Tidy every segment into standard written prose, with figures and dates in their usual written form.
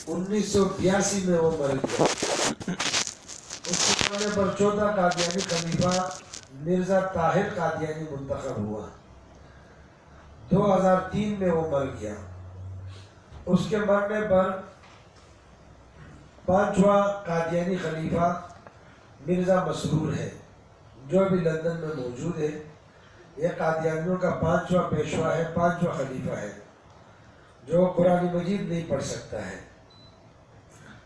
1982 میں وہ مر گیا۔ اس کے مرنے پر 14 قادیانی خلیفہ مرزا طاہر قادیانی منتخب ہوا۔ 2003 میں وہ مر گیا۔ اس کے مرنے پر 5واں قادیانی خلیفہ مرزا مسرور ہے، جو ابھی لندن میں موجود ہے۔ یہ قادیانیوں کا 5واں پیشوا ہے، 5واں خلیفہ ہے، جو قرآن مجید نہیں پڑھ سکتا ہے۔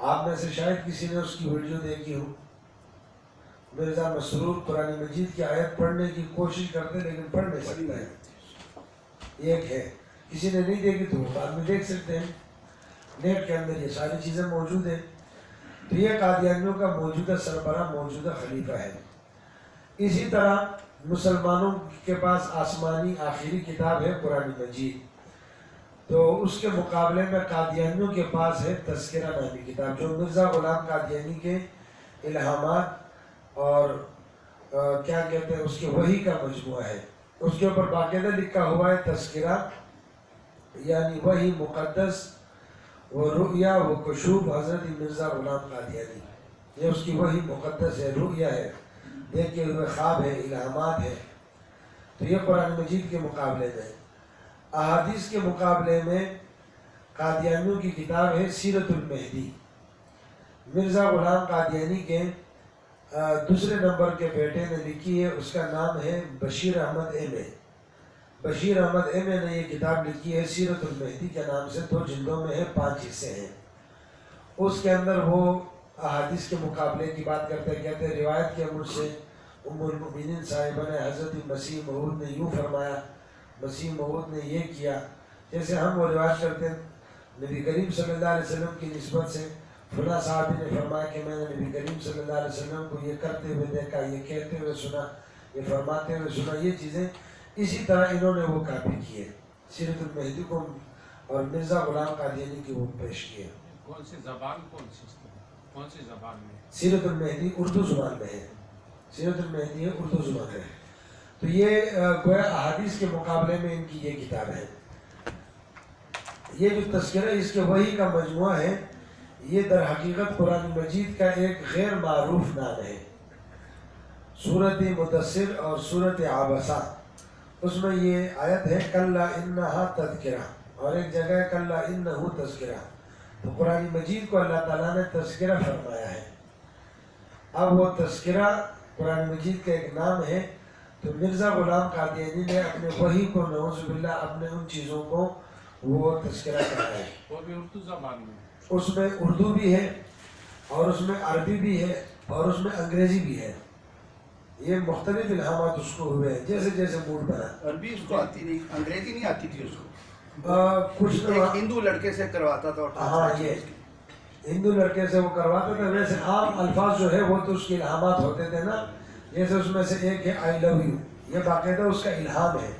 آپ میں سے شاید کسی نے اس کی ویڈیو دیکھی ہو۔ مرزا مسرور قرآن مجید کی آیت پڑھنے کی کوشش کرتے لیکن پڑھ نہیں سکتا ہے۔ ایک ہے، کسی نے نہیں دیکھی تو بعد میں دیکھ سکتے ہیں، نیٹ کے اندر یہ ساری چیزیں موجود ہیں۔ تو یہ قادیانیوں کا موجودہ سربراہ، موجودہ خلیفہ ہے۔ اسی طرح مسلمانوں کے پاس آسمانی آخری کتاب ہے قرآن مجید، تو اس کے مقابلے میں قادیانیوں کے پاس ہے تذکرہ نامی کتاب، جو مرزا غلام قادیانی کے الہامات اور کیا کہتے ہیں اس کے وحی کا مجموعہ ہے۔ اس کے اوپر باقاعدہ لکھا ہوا ہے تذکرہ، یعنی وحی مقدس و رؤیا و کشوف حضرت مرزا غلام قادیانی۔ یہ اس کی وحی مقدس ہے، رؤیا ہے، دیکھے ہوئے خواب ہے، الہامات ہے۔ تو یہ قرآن مجید کے مقابلے میں۔ احادیث کے مقابلے میں قادیانیوں کی کتاب ہے سیرت المہدی۔ مرزا غلام قادیانی کے دوسرے نمبر کے بیٹے نے لکھی ہے، اس کا نام ہے بشیر احمد ایم اے۔ بشیر احمد ایم اے نے یہ کتاب لکھی ہے سیرت المہدی کے نام سے، 2 جلدوں میں ہے، 5 حصے ہیں۔ اس کے اندر وہ احادیث کے مقابلے کی بات کرتے ہیں، کہتے ہیں روایت کے عمر سے ام المؤمنین صاحبہ نے حضرت مسیح موعود نے یوں فرمایا، مسیح موعود نے یہ کیا۔ جیسے ہم وہ روایت کرتے ہیں نبی کریم صلی اللہ علیہ وسلم کی نسبت سے، فلاں صحابی نے فرمایا کہ میں نے نبی کریم صلی اللہ علیہ وسلم کو یہ کرتے ہوئے دیکھا، یہ کہتے ہوئے سنا، یہ فرماتے ہوئے سنا، یہ چیزیں اسی طرح انہوں نے وہ کاپی کیے، سیرت المہدی کو اور مرزا غلام قادیانی کی وہ پیش کیے۔ کون سی زبان کون سی زبان میں؟ سیرت المہدی اردو زبان میں ہے، سیرت المہدی اردو زبان ہے۔ تو یہ گویا احادیث کے مقابلے میں ان کی یہ کتاب ہے۔ یہ جو تذکرہ اس کے وحی کا مجموعہ ہے، یہ در حقیقت قرآن مجید کا ایک غیر معروف نام ہے۔ سورۃ مدثر اور سورۃ عابسہ، اس میں یہ آیت ہے کلا انہا تذکرہ، اور ایک جگہ ہے کلا انہو تذکرہ۔ تو قرآن مجید کو اللہ تعالیٰ نے تذکرہ فرمایا ہے۔ اب وہ تذکرہ قرآن مجید کا ایک نام ہے، تو مرزا غلام قادیانی نے اپنے وحی کو نعوذ باللہ اپنے ان چیزوں کو وہ تذکرہ کرایا ہے۔ وہ بھی اردو زبان میں؟ اس میں اردو بھی ہے، اور اس میں عربی بھی ہے، اور اس میں انگریزی بھی ہے۔ یہ مختلف الہامات اس کو ہوئے ہیں، جیسے جیسے موڈ بنا۔ عربی اس کو آتی نہیں، انگریزی نہیں آتی تھی اس کو، کچھ ایک ہندو لڑکے سے کرواتا تھا۔ ہاں، یہ ہندو لڑکے سے وہ کرواتا تھا۔ ویسے عام الفاظ جو ہے وہ تو اس کے الہامات ہوتے تھے نا، جیسے اس میں سے ایک ہے آئی لو یو، یہ باقاعدہ اس کا الہام ہے،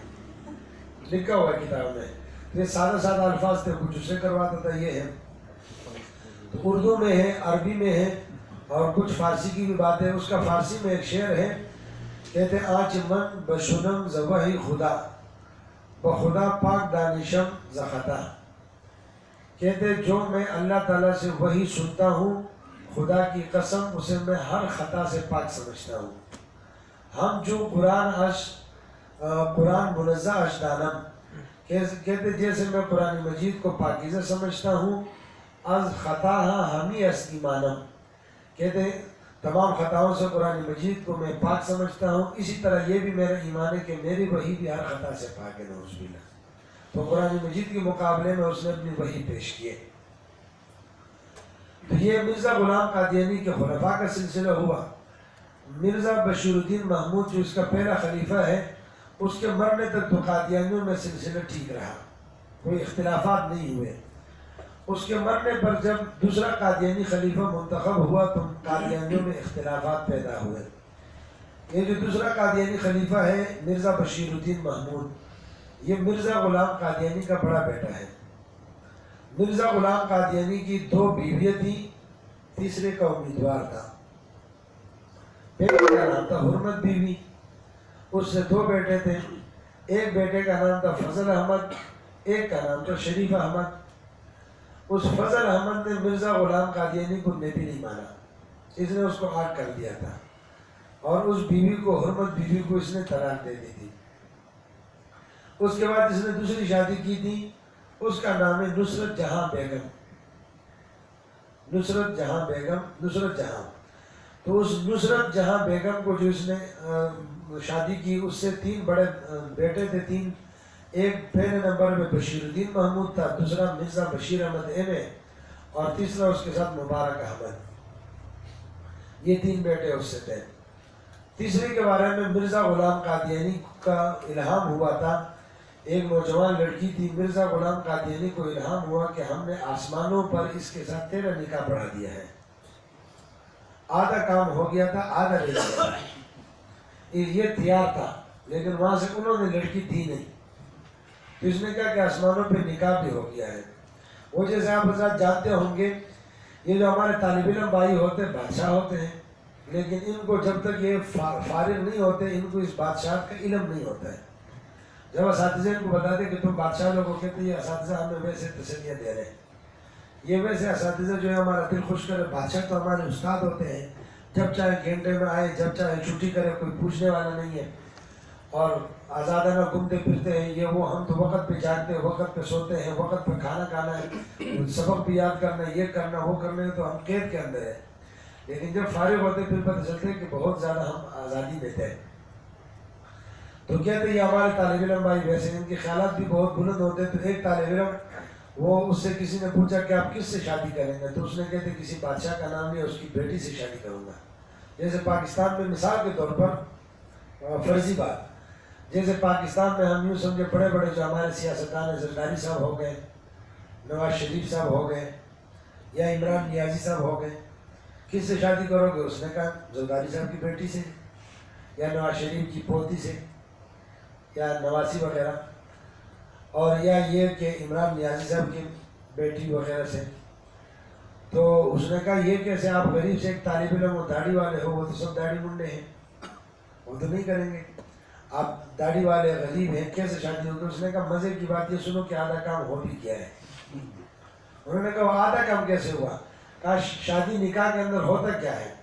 لکھا ہوا ہے کتاب میں۔ یہ سادہ سادہ الفاظ تھے، کچھ اس سے کرواتا تھا، یہ ہے۔ تو اردو میں ہے، عربی میں ہے، اور کچھ فارسی کی بھی بات ہے۔ اس کا فارسی میں ایک شعر ہے، کہتے آج من بشنم زوہی خدا بخدا پاک دانشم زخطا۔ کہتے جو میں اللہ تعالیٰ سے وہی سنتا ہوں، خدا کی قسم اسے میں ہر خطا سے پاک سمجھتا ہوں۔ ہم جو قرآن منزہ اشدانم، کہتے جیسے میں قرآن مجید کو پاکیزہ سمجھتا ہوں، از خطا ہمی اس ایمانم، کہتے تمام خطاؤں سے قرآن مجید کو میں پاک سمجھتا ہوں، اسی طرح یہ بھی میرا ایمان ہے کہ میری وحی بھی ہر خطا سے پاک ہے، نعوذ باللہ۔ تو قرآن مجید کے مقابلے میں اس نے اپنی وحی پیش کیے۔ تو یہ مرزا غلام قادیانی کے خلفاء کا سلسلہ ہوا۔ مرزا بشیر الدین محمود جو اس کا پہلا خلیفہ ہے، اس کے مرنے تک تو قادیانیوں میں سلسلہ ٹھیک رہا، کوئی اختلافات نہیں ہوئے۔ اس کے مرنے پر جب دوسرا قادیانی خلیفہ منتخب ہوا تو قادیانیوں میں اختلافات پیدا ہوئے۔ یہ جو دوسرا قادیانی خلیفہ ہے مرزا بشیر الدین محمود، یہ مرزا غلام قادیانی کا بڑا بیٹا ہے۔ مرزا غلام قادیانی کی 2 بیویاں تھیں، تیسرے کا امیدوار تھا۔ بیٹے کا نام تھا حرمت بیوی، اس سے 2 بیٹے تھے۔ ایک بیٹے کا نام تھا فضل احمد، ایک کا نام تھا شریف احمد۔ اس فضل احمد نے مرزا غلام قادیانی کو نبی نہیں مانا، اس نے اس کو آگ کر دیا تھا، اور اس بیوی کو، حرمت بیوی کو اس نے طلاق دے دی تھی۔ اس کے بعد اس نے دوسری شادی کی تھی، اس کا نام ہے نصرت جہاں بیگم، نصرت جہاں بیگم، نصرت جہاں۔ تو اس نصرت جہاں بیگم کو جو اس نے شادی کی، اس سے 3 بڑے بیٹے تھے، 3۔ ایک پہلے نمبر میں بشیر الدین محمود تھا، دوسرا مرزا بشیر احمد ایم، اور تیسرا اس کے ساتھ مبارک احمد۔ یہ 3 بیٹے اس سے تھے۔ تیسری کے بارے میں مرزا غلام قادیانی کا الہام ہوا تھا۔ ایک نوجوان لڑکی تھی، مرزا غلام قادیانی کو الہام ہوا کہ ہم نے آسمانوں پر اس کے ساتھ 13 نکاح پڑھا دیا ہے۔ آدھا کام ہو گیا تھا، آدھا رہ گیا تھا۔ یہ تیار تھا، لیکن وہاں سے انہوں نے لڑکی دی نہیں، تو اس نے کہا کہ آسمانوں پہ نکاح بھی ہو گیا ہے۔ وہ جیسے آپ حضرات جانتے ہوں گے، یہ جو ہمارے طالب علم بھائی ہوتے ہیں بادشاہ ہوتے ہیں، لیکن ان کو جب تک یہ فارغ نہیں ہوتے، ان کو اس بادشاہت کا علم نہیں ہوتا ہے۔ جب اساتذہ ان کو بتاتے کہ تم بادشاہ لوگوں کو کہتے ہیں، یہ اساتذہ ہمیں ویسے تسلیاں دے رہے ہیں، یہ ویسے اساتذہ جو ہے ہمارا دل خوش کرے، بادشاہ تو ہمارے استاد ہوتے ہیں، جب چاہے گھنٹے میں آئے، جب چاہے چھٹی کرے، کوئی پوچھنے والا نہیں ہے، اور آزادانہ گھومتے پھرتے ہیں۔ یہ وہ ہم تو وقت پہ جاگتے ہیں، وقت پہ سوتے ہیں، وقت پہ کھانا کھانا ہے، سبق بھی یاد کرنا ہے، یہ کرنا وہ کرنا ہے، تو ہم قید کے اندر ہیں۔ لیکن جب فارغ ہوتے پھر پتہ چلتے ہیں کہ بہت زیادہ ہم آزادی دیتے ہیں۔ تو کہتے ہیں یہ ہمارے طالب علم بھائی ویسے ان کے خیالات بھی بہت بلند ہوتے ہیں۔ تو ایک طالب علم، وہ اس سے کسی نے پوچھا کہ آپ کس سے شادی کریں گے، تو اس نے کہتے کسی بادشاہ کا نام لیا، اس کی بیٹی سے شادی کروں گا۔ جیسے پاکستان میں مثال کے طور پر فرضی بات، جیسے پاکستان میں ہم یوں سمجھے بڑے بڑے جو ہمارے سیاستدان ہیں، زرداری صاحب ہو گئے، نواز شریف صاحب ہو گئے، یا عمران نیازی صاحب ہو گئے، کس سے شادی کرو گے؟ اس نے کہا زرداری صاحب کی بیٹی سے، یا نواز شریف کی پوتی سے، یا نواسی وغیرہ، اور یا یہ کہ عمران نیازی صاحب کی بیٹی وغیرہ سے۔ تو اس نے کہا یہ کیسے، آپ غریب سے ایک طالب علم وہ داڑھی والے ہو، وہ تو سب داڑھی منڈے ہیں، وہ تو نہیں کریں گے، آپ داڑھی والے غریب ہیں، کیسے شادی ہوگی؟ اس نے کہا مزے کی بات یہ سنو کہ آدھا کام ہو بھی کیا ہے۔ انہوں نے کہا وہ آدھا کام کیسے ہوا؟ کہا شادی نکاح کے اندر ہوتا کیا ہے؟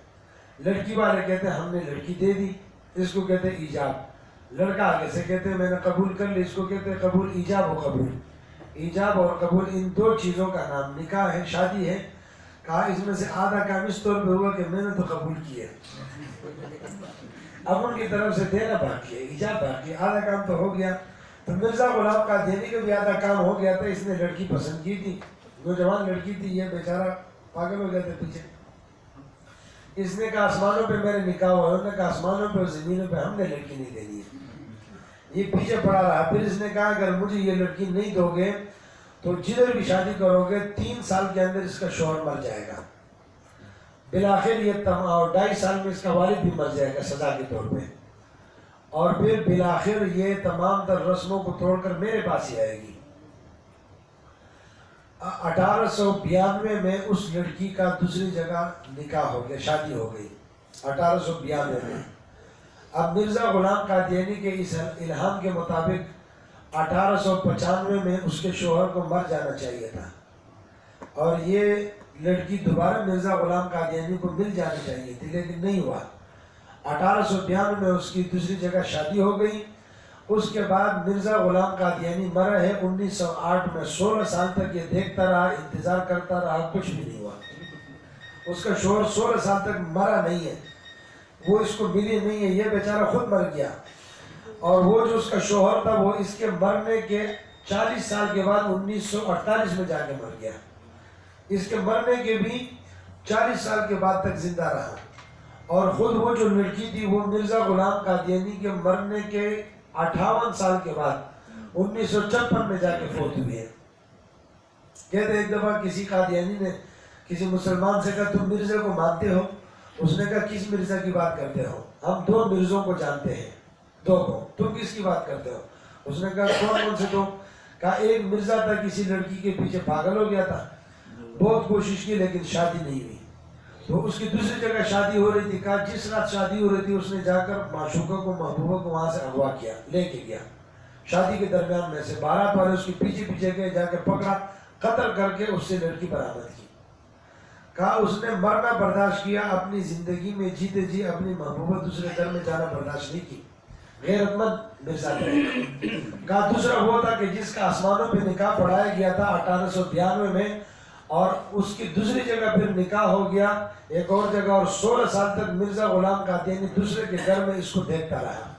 لڑکی والے کہتے ہیں ہم نے لڑکی دے دی، اس کو کہتے ہیں ایجاب۔ لڑکا آگے سے کہتے ہیں میں نے قبول کر لی، اس کو کہتے ہیں قبول۔ ایجاب و قبول، ایجاب اور قبول ان 2 چیزوں کا نام نکاح ہے، شادی ہے۔ کہا اس میں سے آدھا کام اس طور پہ ہوا کہ میں نے تو قبول کیا، اب ان کی طرف سے دینا باقی ہے، ایجاب باقی ہے، آدھا کام تو ہو گیا۔ تو مرزا غلام قادیانی کا بھی آدھا کام ہو گیا تھا، اس نے لڑکی پسند کی تھی، نوجوان لڑکی تھی، یہ بیچارہ پاگل ہو گیا تھا پیچھے۔ اس نے کہا آسمانوں پہ میرے نکاح ہوا، انہوں نے کہا آسمانوں پہ اور زمینوں پہ ہم نے لڑکی نہیں دینی ہے۔ یہ پیچھے پڑا رہا، پھر اس نے کہا اگر مجھے یہ لڑکی نہیں دو گے تو جدھر بھی شادی کرو گے 3 سال کے اندر اس کا شوہر مر جائے گا، بالآخر یہ اور 2.5 سال میں اس کا والد بھی مر جائے گا سزا کے طور پہ، اور پھر بالآخر یہ تمام تر رسموں کو توڑ کر میرے پاس ہی آئے گی۔ 1892 میں اس لڑکی کا دوسری جگہ نکاح ہو گیا، شادی ہو گئی 1892 میں۔ اب مرزا غلام قادیانی کے اس الہام کے مطابق 1895 میں اس کے شوہر کو مر جانا چاہیے تھا، اور یہ لڑکی دوبارہ مرزا غلام قادیانی کو مل جانی چاہیے تھی، لیکن نہیں ہوا۔ 1892 میں اس کی دوسری جگہ شادی ہو گئی۔ اس کے بعد مرزا غلام قادیانی مرا ہے 1908 میں، 16 سال تک یہ دیکھتا رہا، انتظار کرتا رہا، کچھ بھی نہیں ہوا۔ اس کا شوہر 16 سال تک مرا نہیں ہے، وہ اس کو ملی نہیں ہے، یہ بیچارہ خود مر گیا، اور وہ جو اس کا شوہر تھا وہ اس کے مرنے کے 40 سال کے بعد 1948 میں جا کے مر گیا۔ اس کے مرنے کے بھی 40 سال کے بعد تک زندہ رہا، اور خود وہ جو لڑکی تھی وہ مرزا غلام قادیانی کے مرنے کے 58 سال کے بعد 1956 میں جا کے فوت ہوئی ہے۔ کہتے ایک دفعہ کسی قادیانی نے کسی مسلمان سے کہا تم مرزا کو مانتے ہو؟ اس نے کہا کس مرزا کی بات کرتے ہو؟ ہم 2 مرزوں کو جانتے ہیں، 2 کو، تم کس کی بات کرتے ہو؟ اس نے کہا کون سے 2؟ کہا ایک مرزا تھا کسی لڑکی کے پیچھے پاگل ہو گیا تھا، بہت کوشش کی لیکن شادی نہیں ہوئی، تو اس کی دوسری جگہ شادی ہو رہی تھی۔ کہا جس رات شادی ہو رہی تھی اس نے جا کر معشوقہ کو، محبوبہ کو وہاں سے اغوا کیا، لے کے گیا، شادی کے درمیان میں سے 12 پہلے اس کے پیچھے پیچھے گئے، جا کے پکڑا، قتل کر کے اس سے لڑکی برآمد کی. کہا اس نے مرنا برداشت کیا, اپنی زندگی میں جیتے جی اپنی محبوبہ دوسرے گھر میں جانا برداشت نہیں کی. غیرت مند مرزا تھے. کہا دوسرا وہ تھا کہ جس کا آسمانوں پہ نکاح پڑھایا گیا تھا 1892 میں, اور اس کی دوسری جگہ پھر نکاح ہو گیا ایک اور جگہ, اور 16 سال تک مرزا غلام قادیانی دوسرے کے گھر میں اس کو دیکھتا رہا.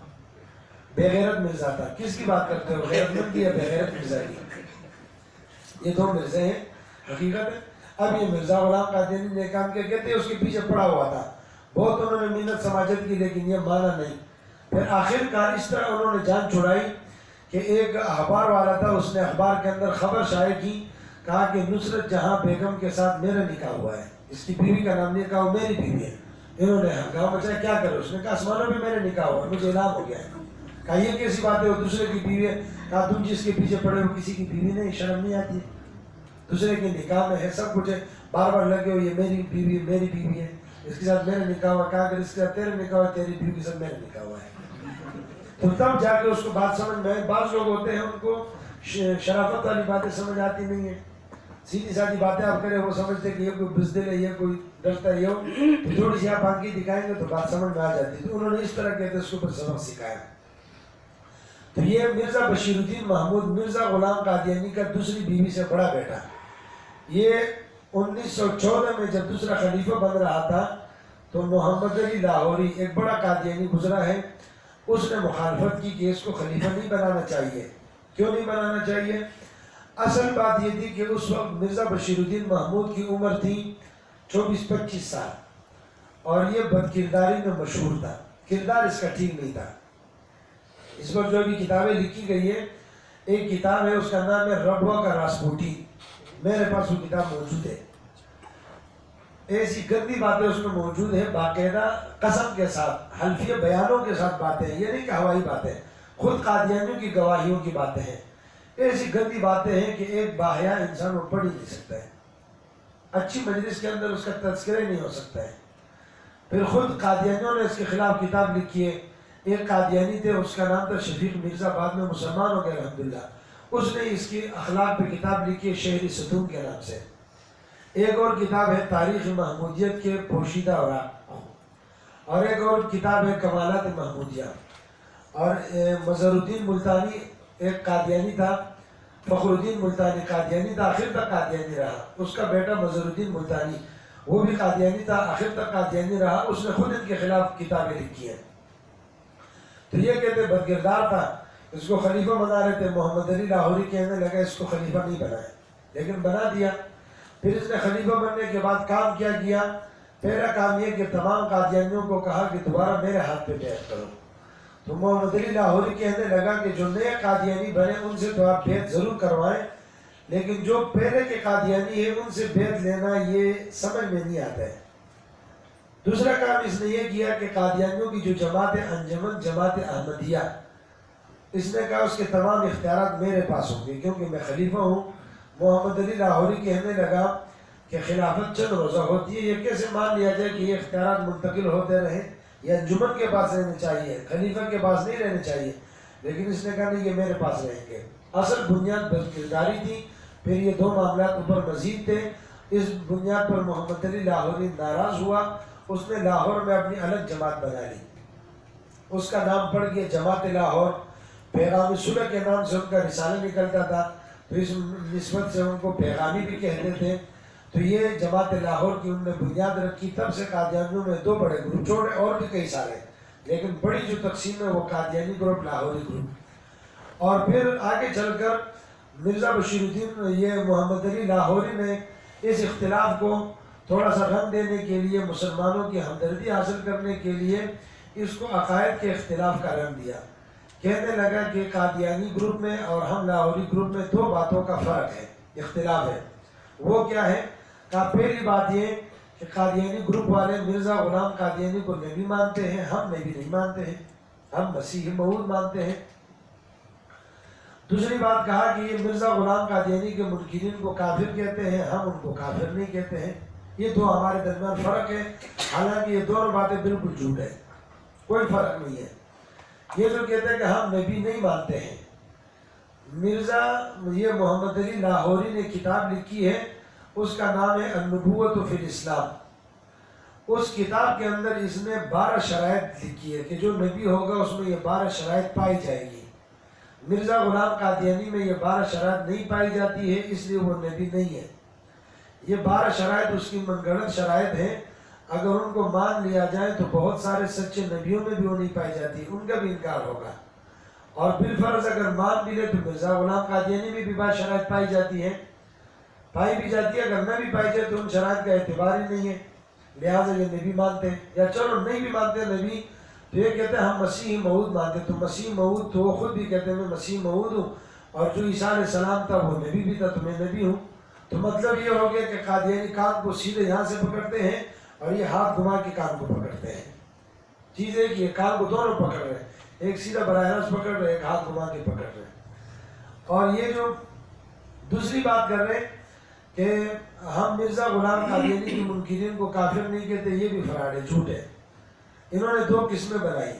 بے غیرت مرزا تھا. کس کی بات کرتے ہو, غیرت مند کی یا بے غیرت مرزا کی؟ یہ دو مرزے ہیں, حقیقت ہے. اب یہ مرزا غلام قادیانی نے کام کیا, کہتے ہیں اس کے پیچھے پڑا ہوا تھا. بہت انہوں نے محنت سماجت کی لیکن یہ مانا نہیں. پھر آخر کار اس طرح انہوں نے جان چھڑائی کہ ایک اخبار والا تھا, اس نے اخبار کے اندر خبر شائع کی, کہا کہ نصرت جہاں بیگم کے ساتھ میرا نکاح ہوا ہے. اس کی بیوی کا نام نہیں کہا, وہ میری بیوی ہے. انہوں نے کہا بچہ کیا کرو, اس نے کہا آسمانوں پہ میرا نکاح ہوا, مجھے اعلان ہو گیا ہے. کہا یہ کیسی بات ہے, وہ دوسرے کی بیوی ہے. کہا تم جس کے پیچھے پڑے ہو کسی کی بیوی نہیں, شرم نہیں آتی؟ دوسرے کے نکاح میں ہے, سب کچھ ہے, بار بار لگے ہو یہ میری بیوی ہے, میری بیوی ہے, اس کے ساتھ میرا نکاح ہوا. کہا اگر اس کے ساتھ تیرا نکاح ہوا, تیری بیوی کے ساتھ میرا نکاح ہوا ہے. تو تب جا کے اس کو بات سمجھ میں آئی. بعض لوگ ہوتے ہیں ان کو شرافت والی باتیں سمجھ آتی نہیں ہیں, سیدھی سادھی باتیں آپ کریں وہ سمجھتے کہ یہ کوئی بزدل ہے, یہ کوئی ڈرتا ہے, یہ تھوڑی سی آپ آنکھیں دکھائیں گے تو بات سمجھ میں آ جاتی ہے. تو انہوں نے اس طرح کہتے اس کو پر سبق سکھایا. تو یہ مرزا بشیر الدین محمود مرزا غلام قادیانی کا دوسری بیوی سے بڑا بیٹا. یہ 1914 میں جب دوسرا خلیفہ بن رہا تھا تو محمد علی لاہوری ایک بڑا قادیانی گزرا ہے, اس نے مخالفت کی کہ اس کو خلیفہ نہیں بنانا چاہیے. کیوں نہیں بنانا چاہیے؟ اصل بات یہ تھی کہ اس وقت مرزا بشیر الدین محمود کی عمر تھی 24-25 سال, اور یہ بد کرداری میں مشہور تھا. کردار اس کا ٹھیک نہیں تھا. اس پر جو بھی کتابیں لکھی گئی ہے, ایک کتاب ہے اس کا نام ہے ربوہ کا راسپوٹی, میرے پاس وہ کتاب موجود ہے. ایسی گندی باتیں اس میں موجود ہیں, باقاعدہ قسم کے ساتھ حلفیہ بیانوں کے ساتھ باتیں ہیں, یہ نہیں کہ ہوائی باتیں, خود قادیانیوں کی گواہیوں کی باتیں ہیں. ایسی گندی باتیں ہیں کہ ایک باحیا انسان وہ پڑھ ہی نہیں سکتا ہے. اچھی مجلس کے اندر اس کا تذکرہ نہیں ہو سکتا ہے. پھر خود قادیانیوں نے اس کے خلاف کتاب لکھی ہے. ایک قادیانی تھے, اس کا نام تھا شفیق مرزا, بعد میں مسلمان ہو گئے الحمدللہ. اس نے اس کی اخلاق پہ کتاب لکھی ہے شہری ستون کے نام سے. ایک اور کتاب ہے تاریخ محمودیت کے پوشیدہ اوراق, اور ایک اور کتاب ہے کمالات محمودیہ. اور مظہر الدین ملتانی ایک قادیانی تھا, فخر الدین ملتانی قادیانی تھا, آخر تک قادیانی رہا. اس کا بیٹا مظہر الدین ملتانی وہ بھی قادیانی تھا, آخر تک قادیانی رہا. اس نے خود ان کے خلاف کتابیں لکھی ہیں. تو یہ کہتے بدکردار تھا, اس کو خلیفہ بنا رہے تھے. محمد علی لاہوری کہنے لگا اس کو خلیفہ نہیں بنائے, لیکن بنا دیا. پھر اس نے خلیفہ بننے کے بعد کام کیا کیا؟ پہلا کام یہ کہ تمام قادیانیوں کو کہا کہ دوبارہ میرے ہاتھ پہ بیعت کرو. تو محمد علی لاہوری کہنے لگا کہ جو نئے قادیانی بنے ان سے تو آپ بیعت ضرور کروائیں, لیکن جو پہلے کے قادیانی ہیں ان سے بیعت لینا یہ سمجھ میں نہیں آتا ہے. دوسرا کام اس نے یہ کیا کہ قادیانیوں کی جو جماعت انجمن جماعت احمدیہ, اس نے کہا اس کے تمام اختیارات میرے پاس ہوں گے کیونکہ میں خلیفہ ہوں. محمد علی لاہوری کہنے لگا کہ خلافت چند روزہ ہوتی ہے, یہ کیسے مان لیا جائے کہ یہ اختیارات منتقل ہوتے رہیں, یہ انجمن کے پاس رہنے چاہیے, خلیفہ کے پاس نہیں رہنے چاہیے. لیکن اس نے کہا نہیں, یہ میرے پاس رہیں گے. اصل بنیاد بدکرداری تھی. پھر یہ دو معاملات اوپر مزید تھے. اس بنیاد پر محمد علی لاہوری ناراض ہوا. اس نے لاہور میں اپنی الگ جماعت بنا لی. اس کا نام پڑ گیا جماعت لاہور. پیغام صلح کے نام سے ان کا رسالہ نکلتا تھا, تو اس نسبت سے ان کو پیغامی بھی کہتے تھے. تو یہ جماعت لاہور کی انہوں نے بنیاد رکھی. تب سے قادیانیوں میں دو بڑے گروپ, چھوٹے اور بھی کئی سارے, لیکن بڑی جو تقسیم ہے وہ قادیانی گروپ, لاہوری گروپ. اور پھر آگے چل کر مرزا بشیر الدین یہ محمد علی لاہوری نے اس اختلاف کو تھوڑا سا رنگ دینے کے لیے, مسلمانوں کی ہمدردی حاصل کرنے کے لیے اس کو عقائد کے اختلاف کا رنگ دیا. کہنے لگا کہ قادیانی گروپ میں اور ہم لاہوری گروپ میں دو باتوں کا فرق ہے, اختلاف ہے. وہ کیا ہے؟ کہ پہلی بات یہ کہ قادیانی گروپ والے مرزا غلام قادیانی کو نبی مانتے ہیں, ہم نبی نہیں مانتے ہیں, ہم مسیح موعود مانتے ہیں. دوسری بات کہا کہ یہ مرزا غلام قادیانی کے منکرین کو کافر کہتے ہیں, ہم ان کو کافر نہیں کہتے ہیں. یہ دو ہمارے درمیان فرق ہے. حالانکہ یہ دونوں باتیں بالکل جھوٹ ہے, کوئی فرق نہیں ہے. یہ جو کہتے ہیں کہ ہم نبی نہیں مانتے ہیں, مرزا یہ محمد علی لاہوری نے کتاب لکھی ہے، اس کا نام ہے النبوۃ فی الاسلام۔ اس کتاب کے اندر اس نے 12 شرائط لکھی ہے کہ جو نبی ہوگا اس میں یہ 12 شرائط پائی جائے گی۔ مرزا غلام قادیانی میں یہ 12 شرائط نہیں پائی جاتی ہے، اس لیے وہ نبی نہیں ہے۔ یہ 12 شرائط اس کی من گھڑت شرائط ہیں، اگر ان کو مان لیا جائے تو بہت سارے سچے نبیوں میں بھی وہ نہیں پائی جاتی، ان کا بھی انکار ہوگا۔ اور بالفرض اگر مان بھی لے تو مرزا غلام قادیانی میں بھی 12 شرائط پائی جاتی ہیں، پائی بھی جاتی ہے، اگر نہ بھی پائی جائے تو ان شرائط کا اعتبار ہی نہیں ہے، لہٰذا یہ نبی مانتے ہیں۔ یا چلو نہیں بھی مانتے نبی تو یہ کہتے ہیں ہم مسیح موعود مانتے، تو مسیح موعود تو وہ خود بھی کہتے ہیں میں مسیح موعود ہوں، اور جو عیسیٰ علیہ السلام تھا وہ نبی بھی تھا تو میں نبی ہوں۔ تو مطلب یہ ہو گیا کہ قادیانی کان کو سیدھے یہاں سے پکڑتے ہیں اور یہ ہاتھ گھما کے کان کو پکڑتے ہیں۔ چیز ہے کہ یہ کان کو دونوں پکڑ رہے ہیں، ایک سیدھا براہ راست پکڑ رہے ہیں، ایک ہاتھ گھما کے پکڑ رہے ہیں۔ اور یہ جو دوسری بات کر رہے ہیں کہ ہم مرزا غلام قادیانی کی منکرین کو کافر نہیں کہتے، یہ بھی فراڈ ہے، جھوٹ ہے۔ انہوں نے 2 قسمیں بنائی،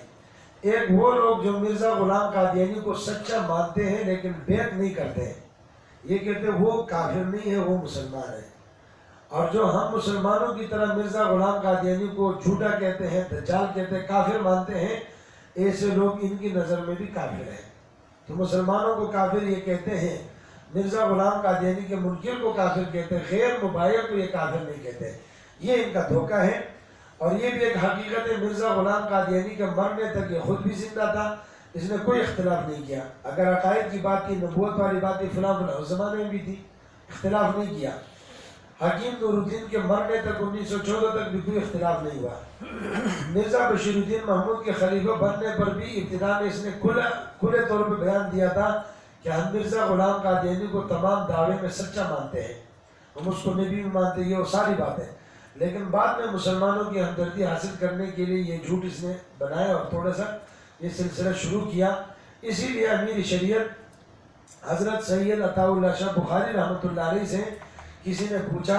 ایک وہ لوگ جو مرزا غلام قادیانی کو سچا مانتے ہیں لیکن بیعت نہیں کرتے ہیں، یہ کہتے ہیں وہ کافر نہیں ہے، وہ مسلمان ہے۔ اور جو ہم مسلمانوں کی طرح مرزا غلام قادیانی کو جھوٹا کہتے ہیں، دجال کہتے ہیں، کافر مانتے ہیں، ایسے لوگ ان کی نظر میں بھی کافر ہیں۔ تو مسلمانوں کو کافر یہ کہتے ہیں، مرزا غلام قادیانی کے منکر کو کافر کہتے ہیں، غیر مبایع کو یہ کافر نہیں کہتے۔ یہ ان کا دھوکہ ہے۔ اور یہ بھی ایک حقیقت ہے، مرزا غلام قادیانی کے مرنے تک یہ خود بھی زندہ تھا، اس نے کوئی اختلاف نہیں کیا۔ اگر عقائد کی بات تھی، نبوت والی بات تھی، فلاں اس زمانے میں بھی تھی، اختلاف نہیں کیا۔ حکیم نور الدین کے مرنے تک 1914 تک بھی کوئی اختلاف نہیں ہوا۔ مرزا بشیر الدین محمود کے خلیفہ بننے پر بھی ابتدا میں اس نے کھلے طور پہ بیان دیا تھا کہ ہم مرزا غلام قادیانی کو تمام دعوے میں سچا مانتے ہیں، ہم اس کو نبی بھی مانتے ہیں، یہ وہ ساری باتیں۔ لیکن بعد میں مسلمانوں کی ہمدردی حاصل کرنے کے لیے یہ جھوٹ اس نے بنایا اور تھوڑا سا یہ سلسلہ شروع کیا۔ اسی لیے امیر شریعت حضرت سید عطا اللہ شاہ بخاری رحمۃ اللہ علیہ سے کسی نے پوچھا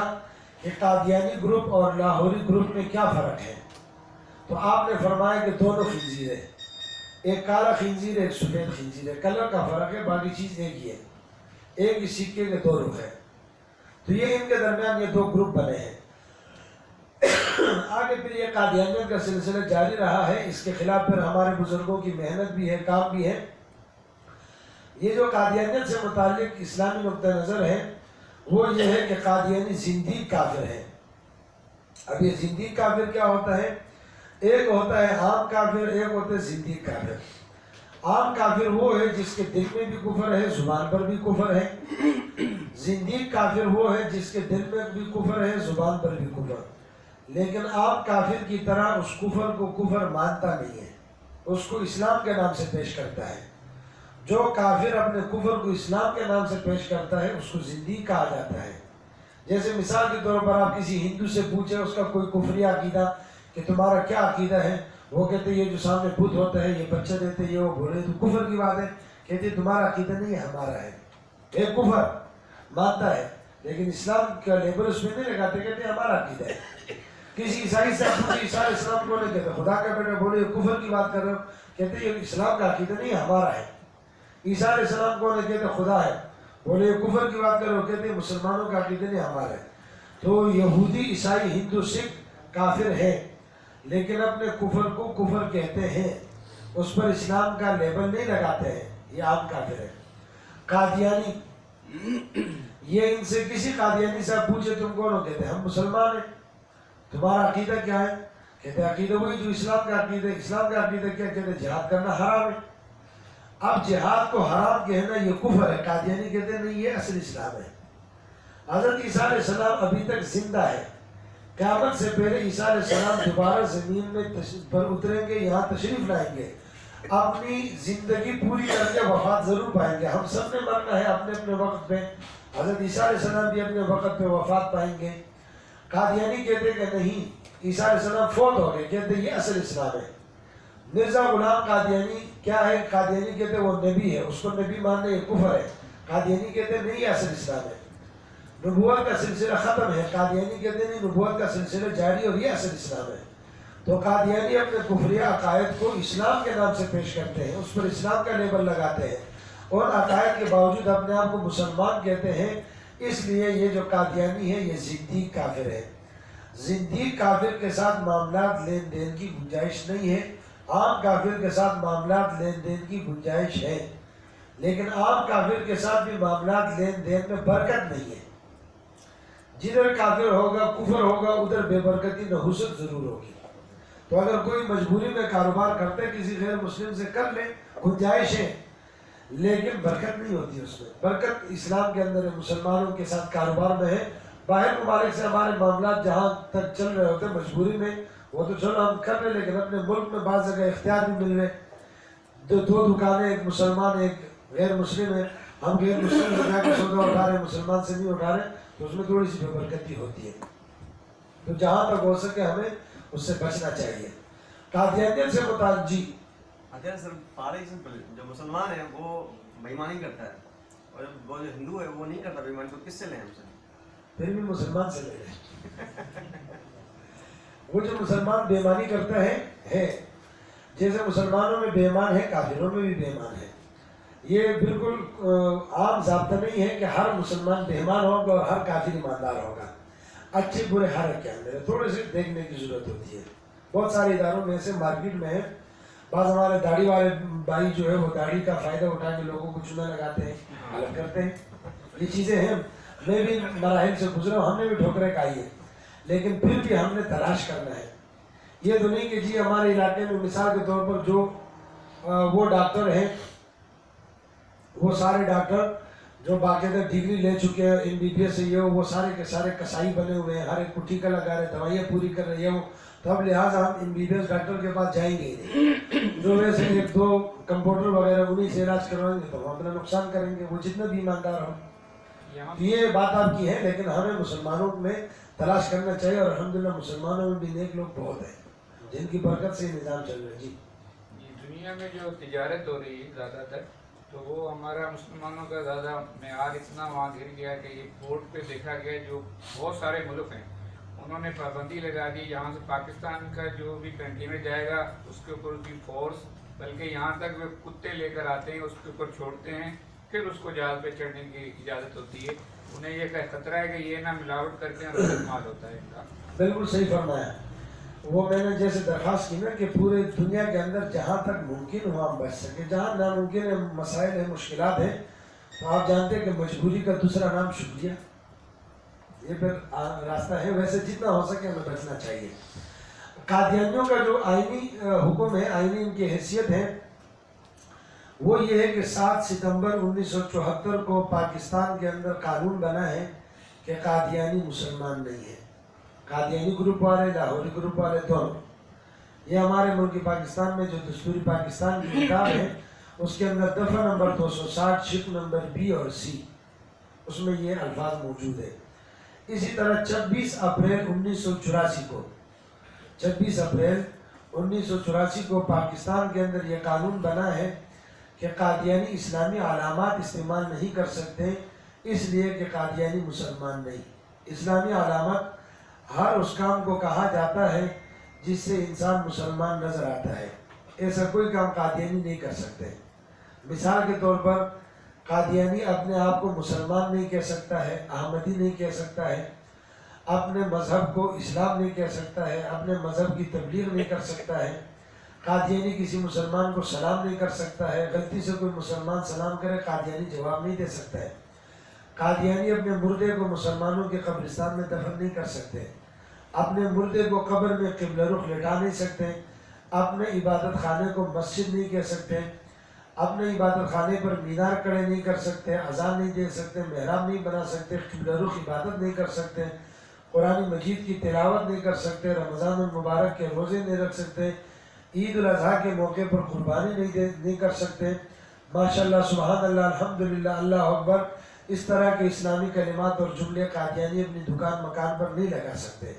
کہ قادیانی گروپ اور لاہوری گروپ میں کیا فرق ہے، تو آپ نے فرمایا کہ دونوں خنزیر ہیں، ایک کالا خنزیر ہے، ایک سفید خنزیر ہے، کلر کا فرق ہے، باقی چیز ایک ہی ہے، ایک ہی سکے کے 2 رخ ہیں۔ تو یہ ان کے درمیان یہ 2 گروپ بنے ہیں۔ آگے پھر یہ قادیانیت کا سلسلہ جاری رہا ہے، اس کے خلاف پھر ہمارے بزرگوں کی محنت بھی ہے، کام بھی ہے۔ یہ جو قادیانیت سے متعلق اسلامی نقطہ نظر ہے وہ یہ ہے کہ قادیانی زندیق کافر ہے۔ اب یہ زندیق کافر کیا ہوتا ہے؟ ایک ہوتا ہے عام کافر، ایک ہوتا ہے زندیق کافر۔ عام کافر وہ ہے جس کے دل میں بھی کفر ہے، زبان پر بھی کفر ہے۔ زندیق کافر وہ ہے جس کے دل میں بھی کفر ہے، زبان پر بھی کفر، لیکن عام کافر کی طرح اس کفر کو کفر مانتا نہیں ہے، اس کو اسلام کے نام سے پیش کرتا ہے۔ جو کافر اپنے کفر کو اسلام کے نام سے پیش کرتا ہے اس کو زندیق کہا جاتا ہے۔ جیسے مثال کے طور پر آپ کسی ہندو سے پوچھیں اس کا کوئی کفری عقیدہ کہ تمہارا کیا عقیدہ ہے، وہ کہتے یہ جو سامنے بت ہوتا ہے، یہ بچہ دیتے، یہ وہ بولے، تو کفر کی بات ہے، کہتے تمہارا عقیدہ نہیں ہے، ہمارا ہے۔ ایک کفر مانتا ہے لیکن اسلام کا لیبل اس میں نہیں لگاتے، کہتے ہمارا عقیدہ ہے۔ کسی عیسائی سے پوچھے عیسیٰ علیہ السلام کو نہیں کہتے خدا کا بیٹا، بولے یہ کفر کی بات کر رہے ہو، کہتے یہ اسلام کا عقیدہ نہیں، ہمارا ہے۔ عیسیٰ علیہ السلام کو نہیں کہتے خدا ہے، بولے یہ کفر کی بات کر رہے ہو، کہتے ہیں مسلمانوں کا عقیدہ نہیں، ہمارا ہے۔ تو یہودی، عیسائی، ہندو، سکھ کافر ہیں لیکن اپنے کفر کو کفر کہتے ہیں، اس پر اسلام کا لیبل نہیں لگاتے ہیں، یہ عام کافر ہے۔ قادیانی، یہ ان سے کسی قادیانی سے پوچھے تم کون ہو، کہتے ہیں ہم مسلمان ہیں۔ تمہارا عقیدہ کیا ہے، کہتے ہیں عقیدہ وہی جو اسلام کا عقیدہ ہے۔ اسلام کا عقیدہ کیا، کہتے ہیں جہاد کرنا حرام ہے۔ اب جہاد کو حرام کہنا یہ کفر ہے، قادیانی کہتے ہیں نہیں یہ اصل اسلام ہے۔ حضرت عیسیٰ علیہ السلام ابھی تک زندہ ہے، قیامت سے پہلے عیسیٰ علیہ السلام دوبارہ زمین میں پر اتریں گے، یہاں تشریف لائیں گے، اپنی زندگی پوری کر کے وفات ضرور پائیں گے۔ ہم سب نے مرنا ہے اپنے اپنے وقت پہ، حضرت عیسیٰ علیہ السلام بھی اپنے وقت پہ وفات پائیں گے۔ قادیانی کہتے کہ نہیں عیسیٰ علیہ السلام فوت ہو گئے، کہتے یہ اصل اسلام ہے۔ مرزا غلام قادیانی کیا ہے، قادیانی کہتے وہ نبی ہے، اس کو نبی ماننا یہ کفر ہے۔ قادیانی کہتے نہیں یہ اصل اسلام ہے، نبوت کا سلسلہ ختم ہے۔ قادیانی کہتے نہیں نبوت کا سلسلہ جاری اور یہ اصل اسلام ہے۔ تو قادیانی اپنے کفری عقائد کو اسلام کے نام سے پیش کرتے ہیں، اس پر اسلام کا لیبل لگاتے ہیں۔ اور عقائد کے باوجود اپنے آپ کو مسلمان کہتے ہیں. اس لیے یہ جو قادیانی ہے یہ زندیق کافر ہے. زندیق کافر کے ساتھ معاملات لین دین کی گنجائش نہیں ہے. عام کافر کے ساتھ معاملات لین دین کی گنجائش ہے، لیکن عام کافر کے ساتھ بھی معاملات لین دین میں برکت نہیں ہے. جدھر کافر ہوگا، کفر ہوگا، ادھر بے برکتی نحوست ضرور ہوگی. تو اگر کوئی مجبوری میں کاروبار کرتے کسی غیر مسلم سے کر لے، گنجائش ہے، لیکن برکت نہیں ہوتی اس میں. برکت اسلام کے اندر ہے، مسلمانوں کے ساتھ کاروبار میں ہے. باہر ممالک سے ہمارے معاملات جہاں تک چل رہے ہوتے مجبوری میں، وہ تو چلو ہم کر رہے، لیکن اپنے ملک میں بعض جگہ اختیار بھی مل رہے. دو دکانیں، ایک مسلمان ایک غیر مسلم ہے، ہم غیر مسلم سے جا کے سودا اٹھا رہے ہیں، مسلمان سے نہیں اٹھا رہے، تو اس میں تھوڑی سی بے برکتی ہوتی ہے. تو جہاں تک ہو سکے ہمیں اس سے بچنا چاہیے. قادیانیت سے متعلق جی سر فار ایگزامپل جو مسلمان ہے وہ بےمانی کرتا ہے، اور وہ جو ہندو ہے وہ نہیں کرتا بےمانی، تو کس سے لیں ہم سے؟ پھر بھی مسلمان سے لے لیں. وہ جو مسلمان بے ایمانی کرتا ہے جیسے مسلمانوں میں بے ایمان ہے، کافروں میں بھی بے ایمان ہے. یہ بالکل عام ضابطہ نہیں ہے کہ ہر مسلمان بے ایمان ہوگا اور ہر کافر ایماندار ہوگا. اچھے برے ہر ایک کے اندر ہے، تھوڑے سے دیکھنے کی ضرورت ہوتی ہے. بہت سارے اداروں میں سے مارکیٹ میں ہے، بعض ہمارے داڑھی والے بھائی جو ہے وہ داڑھی کا فائدہ اٹھا کے لوگوں کو چونا لگاتے ہیں، غلط کرتے ہیں. یہ چیزیں ہیں، میں بھی مراحل سے گزرا ہوں، ہم نے بھی ٹھوکریں کھائی ہے، لیکن پھر بھی ہم نے تلاش کرنا ہے. یہ تو نہیں کہ جی ہمارے علاقے میں مثال کے طور پر جو وہ ڈاکٹر ہیں، وہ سارے ڈاکٹر جو باقاعدہ ڈگری لے چکے ہیں، MBBS سے یہ وہ سارے کے سارے کسائی بنے ہوئے ہیں، ہر ایک کو ٹیکہ لگا رہے، دوائیاں پوری کر رہے ہیں. تو اب لہٰذا ہم MBBS ڈاکٹر کے پاس جائیں گے ہی نہیں. جو ویسے ایک دو کمپاؤنڈر وغیرہ انہیں سے علاج کروائیں گے تو ہم اپنا نقصان کریں گے، وہ جتنا بھی ایماندار ہوں. تو یہ بات آپ کی ہے، لیکن ہمیں مسلمانوں میں تلاش کرنا چاہیے، اور الحمدللہ مسلمانوں میں بھی نیک لوگ بہت ہیں جن کی برکت سے نظام چل رہا ہے. جی دنیا میں جو تجارت ہو رہی ہے زیادہ تر، تو وہ ہمارا مسلمانوں کا زیادہ معیار اتنا وہاں گر گیا کہ یہ بورڈ پہ دیکھا گیا، جو بہت سارے ملک ہیں انہوں نے پابندی لگا دی. یہاں سے پاکستان کا جو بھی کنٹینر جائے گا اس کے اوپر کی فورس، بلکہ یہاں تک وہ کتے لے کر آتے ہیں، اس کے اوپر چھوڑتے ہیں، پھر اس کو جہاز پہ چڑھنے کی اجازت ہوتی ہے. انہیں یہ خطرہ ہے کہ یہ نہ ملاوٹ کر کے غلط مال ہوتا ہے ان کا. بالکل صحیح فرمایا. وہ میں نے جیسے درخواست کی نا کہ پورے دنیا کے اندر جہاں تک ممکن ہو ہم بچ سکیں، جہاں ناممکن ہے، مسائل ہیں، مشکلات ہیں، تو آپ جانتے ہیں کہ مجبوری کا دوسرا نام شکریہ، یہ پھر راستہ ہے. ویسے جتنا ہو سکے ہمیں بچنا چاہیے. قادیانیوں کا جو آئینی حکم ہے، آئینی ان کی حیثیت ہے، وہ یہ ہے کہ 7 ستمبر 1974 کو پاکستان کے اندر قانون بنا ہے کہ قادیانی مسلمان نہیں ہے. قادیانی گروپ والے، لاہوری گروپ والے دونوں. یہ ہمارے ملک پاکستان میں جو دستوری پاکستان کی کتاب ہے اس کے اندر دفعہ نمبر 260 شق نمبر B اور C، اس میں یہ الفاظ موجود ہے. اسی طرح 26 اپریل 1984 کو 26 اپریل 1984 کو پاکستان کے اندر یہ قانون بنا ہے کہ قادیانی اسلامی علامات استعمال نہیں کر سکتے، اس لیے کہ قادیانی مسلمان نہیں. اسلامی علامات ہر اس کام کو کہا جاتا ہے جس سے انسان مسلمان نظر آتا ہے. ایسا کوئی کام قادیانی نہیں کر سکتے. مثال کے طور پر قادیانی اپنے آپ کو مسلمان نہیں کہہ سکتا ہے، احمدی نہیں کہہ سکتا ہے، اپنے مذہب کو اسلام نہیں کہہ سکتا ہے، اپنے مذہب کی تبلیغ نہیں کر سکتا ہے. قادیانی کسی مسلمان کو سلام نہیں کر سکتا ہے. غلطی سے کوئی مسلمان سلام کرے قادیانی جواب نہیں دے سکتا ہے. قادیانی اپنے مردے کو مسلمانوں کے قبرستان میں دفن نہیں کر سکتے، اپنے مردے کو قبر میں قبلہ رخ لٹا نہیں سکتے، اپنے عبادت خانے کو مسجد نہیں کہہ سکتے، اپنے عبادت خانے پر مینار کھڑے نہیں کر سکتے، اذان نہیں دے سکتے، محراب نہیں بنا سکتے، قبلہ رخ عبادت نہیں کر سکتے، قرآن مجید کی تلاوت نہیں کر سکتے، رمضان المبارک کے روزے نہیں رکھ سکتے، عید الاضحیٰ کے موقع پر قربانی نہیں کر سکتے. ماشاءاللہ، سبحان اللہ، الحمدللہ، اللہ اکبر، اس طرح کے اسلامی کلمات اور جملے قادیانی اپنی دکان مکان پر نہیں لگا سکتے،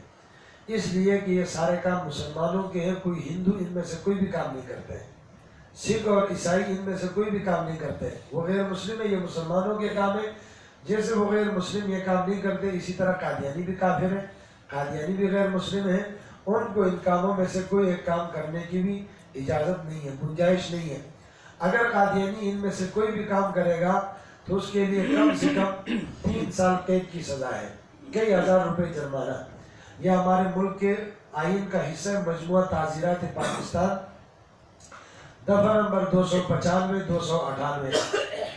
اس لیے کہ یہ سارے کام مسلمانوں کے ہیں. کوئی ہندو ان میں سے کوئی بھی کام نہیں کرتے، سکھ اور عیسائی ان میں سے کوئی بھی کام نہیں کرتے. وہ غیر مسلم ہے، یہ مسلمانوں کے کام ہے. جیسے وہ غیر مسلم یہ کام نہیں کرتے، اسی طرح قادیانی بھی کافر ہیں، قادیانی بھی غیر مسلم ہیں. ان کو ان کاموں میں سے کوئی ایک کام کرنے کی بھی اجازت نہیں ہے، گنجائش نہیں ہے. اگر قادیانی ان میں سے کوئی بھی کام کرے گا تو اس کے لیے کم سے کم 3 سال قید کی سزا ہے، کئی ہزار روپے جرمانہ۔ یہ ہمارے ملک کے آئین کا حصہ ہے، مجموعہ تعزیرات پاکستان دفعہ نمبر 295 298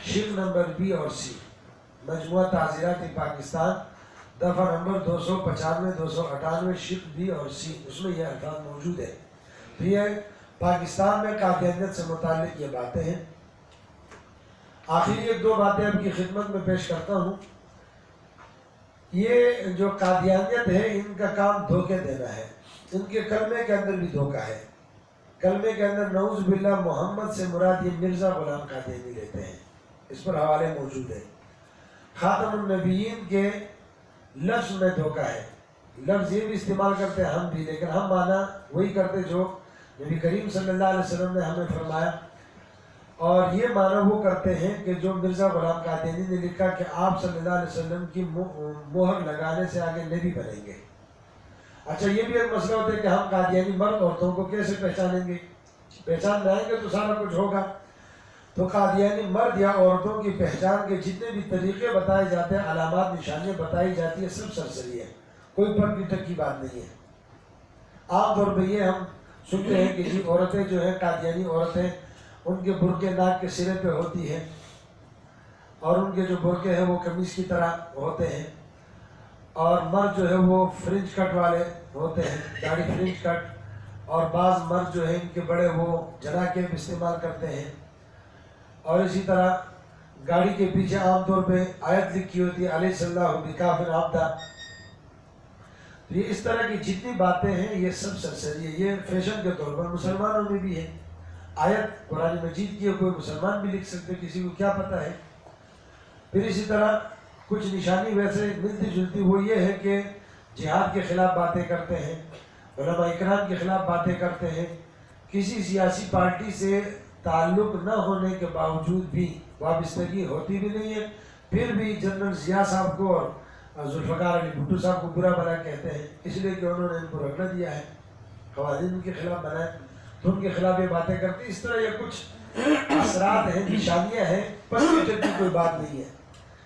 شق نمبر بی اور سی، مجموعہ تعزیرات پاکستان دفعہ نمبر 295 298 شق بی اور سی، اس میں یہ الفاظ موجود ہے۔ تو یہ پاکستان میں قادیانیت سے متعلق یہ باتیں ہیں۔ آخری 1-2 باتیں آپ کی خدمت میں پیش کرتا ہوں۔ یہ جو قادیانیت ہے ان کا کام دھوکے دینا ہے، ان کے کلمے کے اندر بھی دھوکہ ہے۔ کلمے کے اندر نعوذ باللہ محمد سے مراد یہ مرزا غلام قادیانی لیتے ہیں، اس پر حوالے موجود ہیں۔ خاتم النبیین کے لفظ میں دھوکہ ہے، لفظ یہ بھی استعمال کرتے ہیں ہم بھی، لیکن ہم معنی وہی کرتے جو نبی کریم صلی اللہ علیہ وسلم نے ہمیں فرمایا، اور یہ معنی وہ کرتے ہیں کہ جو مرزا غلام قادیانی نے لکھا کہ آپ صلی اللہ علیہ وسلم کی مہر لگانے سے آگے نبی بنیں گے۔ اچھا یہ بھی ایک مسئلہ ہوتا ہے کہ ہم قادیانی مرد عورتوں کو کیسے پہچانیں گے؟ پہچان جائیں گے تو سارا کچھ ہوگا۔ تو قادیانی مرد یا عورتوں کی پہچان کے جتنے بھی طریقے بتائے جاتے ہیں، علامات نشانیاں بتائی جاتی ہیں، سب سرسری ہے، کوئی پٹ پٹک کی بات نہیں ہے۔ عام طور پہ یہ ہم سنتے ہیں کہ جی عورتیں جو ہیں قادیانی عورتیں، ان کے برقعے ناک کے سرے پہ ہوتی ہیں، اور ان کے جو برقعے ہیں وہ قمیص کی طرح ہوتے ہیں، اور مرد جو ہے وہ فرنج کٹ والے ہوتے ہیں، داڑھی فرنج کٹ، اور بعض مرد جو ہیں ان کے بڑے وہ جناکیب استعمال کرتے ہیں، اور اسی طرح گاڑی کے پیچھے عام طور پہ آیت لکھی ہوتی ہے علیہ صلی اللہ بکافر عبدہ۔ تو یہ اس طرح کی جتنی باتیں ہیں یہ سب سرسری ہے، یہ فیشن کے طور پر مسلمانوں میں بھی ہے۔ آیت قرآن مجید کی ہے، کوئی مسلمان بھی لکھ سکتے، کسی کو کیا پتہ ہے۔ پھر اسی طرح کچھ نشانی ویسے ملتی جلتی وہ یہ ہے کہ جہاد کے خلاف باتیں کرتے ہیں، علماء اکرام کے خلاف باتیں کرتے ہیں، کسی سیاسی پارٹی سے تعلق نہ ہونے کے باوجود بھی وابستگی ہوتی بھی نہیں ہے، پھر بھی جنرل ضیاء صاحب کو اور ذوالفقار علی بھٹو صاحب کو برا بھلا کہتے ہیں، اس لیے کہ انہوں نے ان کو رگڑا دیا ہے، خواتین ان کے خلاف بنائے تو ان کے خلاف یہ باتیں کرتے ہیں۔ اس طرح یہ کچھ اثرات ہیں، نشانیاں ہیں، پس پیچھے کی کوئی بات نہیں ہے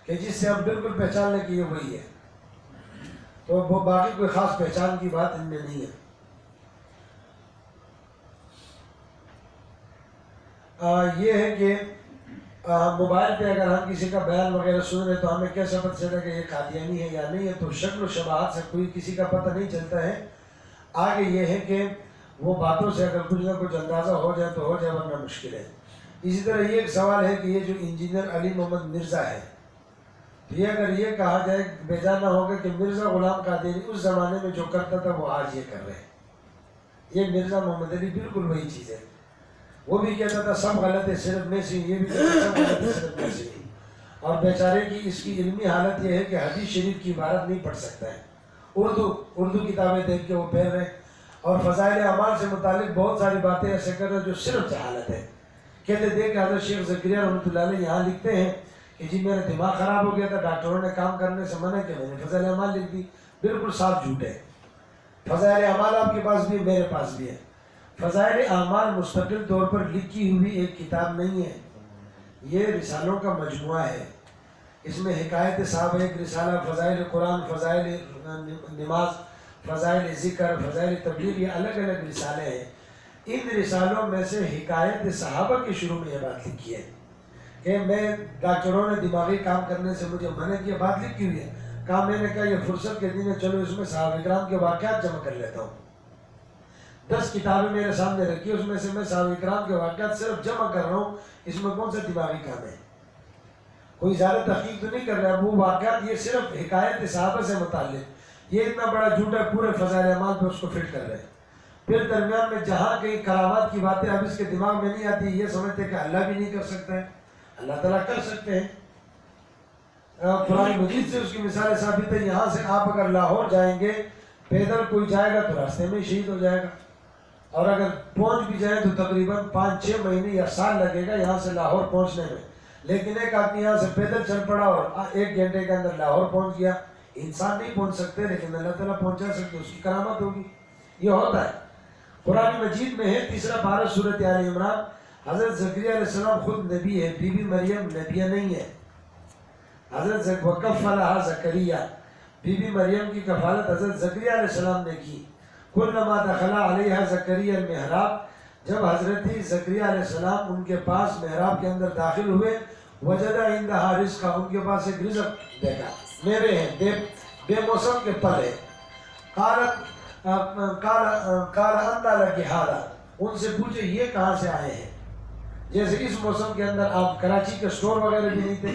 کہ جس سے ہم بالکل پہچان لیں کہ یہ وہی ہے، تو وہ باقی کوئی خاص پہچان کی بات ان میں نہیں ہے۔ یہ ہے کہ موبائل پہ اگر ہم کسی کا بیان وغیرہ سن رہے تو ہمیں کیسا پتہ چلتا کہ یہ قادیانی ہے یا نہیں ہے؟ تو شکل و شباہت سے کوئی کسی کا پتہ نہیں چلتا ہے۔ آگے یہ ہے کہ وہ باتوں سے اگر کچھ نہ کچھ اندازہ ہو جائے تو ہو جائے، ورنہ مشکل ہے۔ اسی طرح یہ ایک سوال ہے کہ یہ جو انجینئر علی محمد مرزا ہے، یہ اگر یہ کہا جائے بیجا نہ ہوگا کہ مرزا غلام قادیانی اس زمانے میں جو کرتا تھا وہ آج یہ کر رہے ہیں۔ یہ مرزا محمد علی بالکل وہی چیز ہے، وہ بھی کہتا تھا سب غلط ہے صرف میں سے، یہ بھی کہتا سب غلط ہے صرف میں سے ہی، اور بیچارے کی اس کی علمی حالت یہ ہے کہ حدیث شریف کی عبارت نہیں پڑھ سکتا ہے، اردو کتابیں دیکھ کے وہ پڑھ رہے ہیں، اور فضائل اعمال سے متعلق بہت ساری باتیں ایسے کر رہے جو صرف جہالت ہے۔ کہتے دیکھ کہ حضرت شیخ زکریا رحمۃ اللہ علیہ یہاں لکھتے ہیں کہ جی میرا دماغ خراب ہو گیا تھا، ڈاکٹروں نے کام کرنے سے منع کیا، میں نے فضائل اعمال لکھ دی۔ بالکل صاف جھوٹ ہے، فضائل اعمال آپ کے پاس بھی ہے، میرے پاس بھی ہے۔ فضائل اعمال مستقل طور پر لکھی ہوئی ایک کتاب نہیں ہے، یہ رسالوں کا مجموعہ ہے۔ اس میں حکایت صاحب ایک رسالہ، فضائل قرآن، فضائل نماز، فضائل ذکر، فضائل تبلیغ، یہ الگ الگ رسالے ہیں۔ ان رسالوں میں سے حکایت صحابہ کے شروع میں یہ بات لکھی ہے کہ میں ڈاکٹروں نے دماغی کام کرنے سے مجھے منع کیا، بات لکھی ہوئی ہے۔ کہا میں نے کہا یہ فرصت کے دن ہے، چلو اس میں صحابہ کرام کے واقعات جمع کر لیتا ہوں۔ 10 کتابیں میرے سامنے رکھی، اس میں سے میں صحابہ کرام کے واقعات صرف جمع کر رہا ہوں، اس میں کون سا دماغی کام ہے؟ کوئی زیادہ تحقیق تو نہیں کر رہا ہے، وہ واقعات یہ صرف حکایت صحابہ سے متعلق، یہ اتنا بڑا جھوٹا پورے فضائل اعمال پہ اس کو فٹ کر رہے ہیں۔ پھر درمیان میں جہاں کئی کرامات کی باتیں اب اس کے دماغ میں نہیں آتی، یہ سمجھتے کہ اللہ بھی نہیں کر سکتا ہے، اللہ تعالیٰ کر سکتے ہیں۔ قرآن مجید سے اس کی مثالیں ثابت ہے۔ یہاں سے آپ اگر لاہور جائیں گے، پیدل کوئی جائے گا تو راستے میں شہید ہو جائے گا، اور اگر پہنچ بھی جائے تو تقریباً 5-6 مہینے یا سال لگے گا یہاں سے لاہور پہنچنے میں۔ لیکن ایک آدمی یہاں سے پیدل چل پڑا اور 1 گھنٹے کے اندر لاہور پہنچ گیا۔ انسان نہیں پہنچ سکتے لیکن اللہ تعالیٰ پہنچا سکتے، اس کی کرامت ہوگی۔ یہ ہوتا ہے، قرآن مجید میں ہے 3 پارہ سورۃ آل عمران، حضرت زکریا علیہ السلام خود نبی ہے, بی بی مریم نبیہ نہیں ہے. حضرت وکفلھا زکریا, بی بی مریم کی کفالت حضرت زکریا علیہ السلام نے کی. کلما دخل علیہا زکریا المحراب, جب حضرت زکریا علیہ السلام ان کے پاس محراب کے اندر داخل ہوئے, وجد عندہا رزقا, ان کے پاس ایک رزق دیکھا, میوے ہیں, بے موسم کے پھل ہیں. قال انّا لکی ھذا, ان سے پوچھے یہ کہاں سے آئے ہیں. جیسے اس موسم کے اندر آپ کراچی کے سٹور وغیرہ بھی نہیں تھے,